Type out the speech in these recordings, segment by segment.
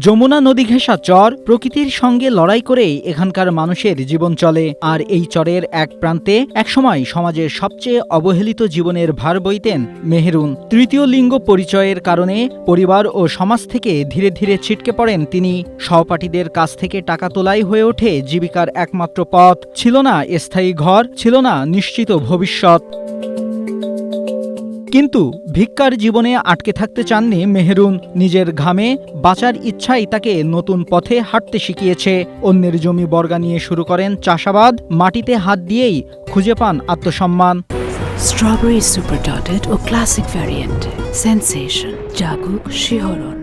যমুনা নদী ঘেঁষা চর, প্রকৃতির সঙ্গে লড়াই করেই এখানকার মানুষের জীবন চলে। আর এই চরের এক প্রান্তে একসময় সমাজের সবচেয়ে অবহেলিত জীবনের ভার বইতেন মেহেরুন। তৃতীয় লিঙ্গ পরিচয়ের কারণে পরিবার ও সমাজ থেকে ধীরে ধীরে ছিটকে পড়েন তিনি। সহপাঠীদের কাছ থেকে টাকা তোলাই হয়ে ওঠে জীবিকার একমাত্র পথ। ছিল না স্থায়ী ঘর, ছিল না নিশ্চিত ভবিষ্যৎ। কিন্তু ভিক্ষার জীবনে আটকে থাকতে চাননি মেহেরুন। নিজের ঘামে বাঁচার ইচ্ছাই তাকে নতুন পথে হাঁটতে শিখিয়েছে। অন্যের জমি বর্গা নিয়ে শুরু করেন চাষাবাদ। মাটিতে হাত দিয়েই খুঁজে পান আত্মসম্মান। স্ট্রবেরি সুপার ডটেড ও ক্লাসিক ভ্যারিয়েন্ট সেন্সেশন জাগুক শিহরণ।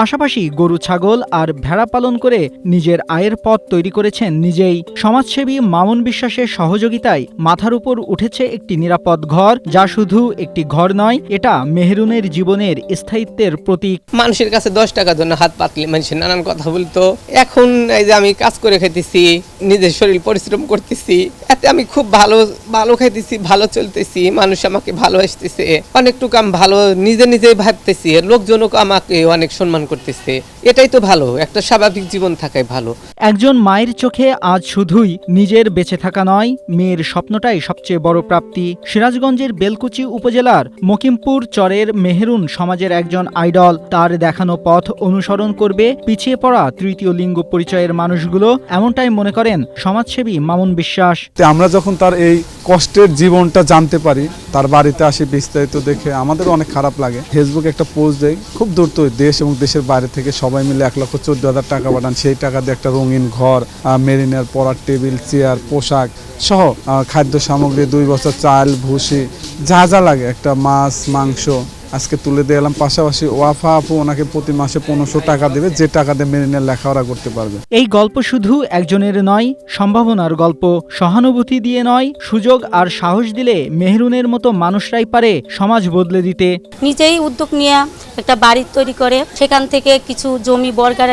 পাশাপাশি গরু, ছাগল আর ভেড়া পালন করে নিজের আয়ের পথ তৈরি করেছেন নিজেই। সমাজসেবী মামুন বিশ্বাসের সহযোগিতায় মাথার উপর উঠেছে একটি নিরাপদ ঘর, যা শুধু একটি ঘর নয়, এটা মেহেরুনের জীবনের স্থায়িত্বের প্রতীক। মানুষের কাছে 10 টাকার জন্য হাত পাতলে মানুষের নানান কথা বলতো। এখন এই যে আমি কাজ করে খাইতেছি, নিজের শরীর পরিশ্রম করতেছি, এতে আমি খুব ভালো খাইতেছি, ভালো চলতেছি, মানুষ আমাকে ভালোবাসতেছে, অনেকটুকু আমি ভালো নিজেই ভাবতেছি, লোকজনও আমাকে অনেক সম্মান করতেছে। এটাই তো ভালো, একটা স্বাভাবিক জীবন থাকাই ভালো। একজন মায়ের চোখে আজ শুধুই নিজের বেঁচে থাকা নয়, মেয়ের স্বপ্নটাই সবচেয়ে বড় প্রাপ্তি। সিরাজগঞ্জের বেলকুচি উপজেলার মকিমপুর চরের মেহেরুন সমাজের একজন আইডল। তার দেখানো পথ অনুসরণ করবে পিছিয়ে পড়া তৃতীয় লিঙ্গ পরিচয়ের মানুষগুলো, এমনটাই মনে করেন সমাজসেবী মামুন বিশ্বাস। আমরা যখন তার এই কষ্টের জীবনটা জানতে পারি, তার বাড়িতে আসি, বিস্তারিত দেখে আমাদের অনেক খারাপ লাগে। ফেসবুকে একটা পোস্ট দেয়, খুব দূর তো দেশ এবং দেশের বাইরে থেকে সবাই মিলে 1,14,000 টাকা পাঠান। সেই টাকা দিয়ে একটা রঙিন ঘর, মেরিনের পড়ার টেবিল, চেয়ার, পোশাক সহ খাদ্য সামগ্রী, 2 বছর চাল, ভুসি, যা যা লাগে, একটা মাছ, মাংস আজকে তুলে দিয়ে এলাম। পাশাপাশি ওয়াফা আপু ওনাকে প্রতি মাসে 1500 টাকা দেবে, যে টাকা দিয়ে মেরিনের লেখাপড়া করতে পারবে। এই গল্প শুধু একজনের নয়, সম্ভাবনার গল্প। সহানুভূতি দিয়ে নয়, সুযোগ আর সাহস দিলে মেহেরুনের মতো মানুষরাই পারে সমাজ বদলে দিতে। নিজেই উদ্যোগ নিয়ে একটা বাড়ি তৈরি করে সেখান থেকে কিছু জমি বর্গা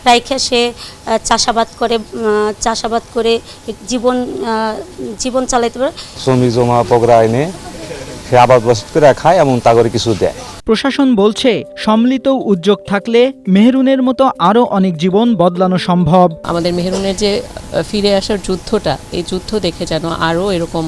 রাইখে সে চাষাবাদ করে জীবন চালাইতে পারে। জমি জমা বগরা এনে সে আবাদ বসত করে খায় এবং তা করে কিছু দেয়। প্রশাসন বলছে সম্মিলিত উদ্যোগ থাকলে মেহেরুনের মতো আরও অনেক জীবন বদলানো সম্ভব। আমাদের মেহেরুনের যে ফিরে আসার যুদ্ধটা, এই যুদ্ধ দেখে যেন আরও এরকম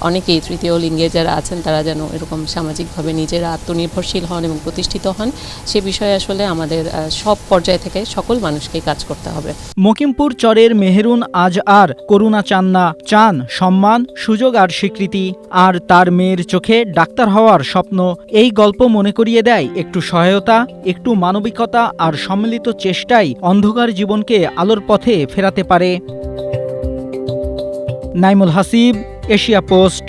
অনেকেই তৃতীয় লিঙ্গে যারা আছেন তারা যেন এরকম সামাজিকভাবে নিজেরা আত্মনির্ভরশীল হন এবং প্রতিষ্ঠিত হন, সে বিষয়ে আসলে আমাদের সব পর্যায় থেকে সকল মানুষকেই কাজ করতে হবে। মকিমপুর চরের মেহেরুন আজ আর করুণা চান না, চান সম্মান, সুযোগ আর স্বীকৃতি। আর তার মেয়ের চোখে ডাক্তার হওয়ার স্বপ্ন। এই গল্প মনে করিয়ে দেয় একটু সহায়তা, একটু মানবিকতা আর সম্মিলিত চেষ্টাই অন্ধকার জীবনকে আলোর পথে ফেরাতে পারে। Naimul Hasib, Asia post.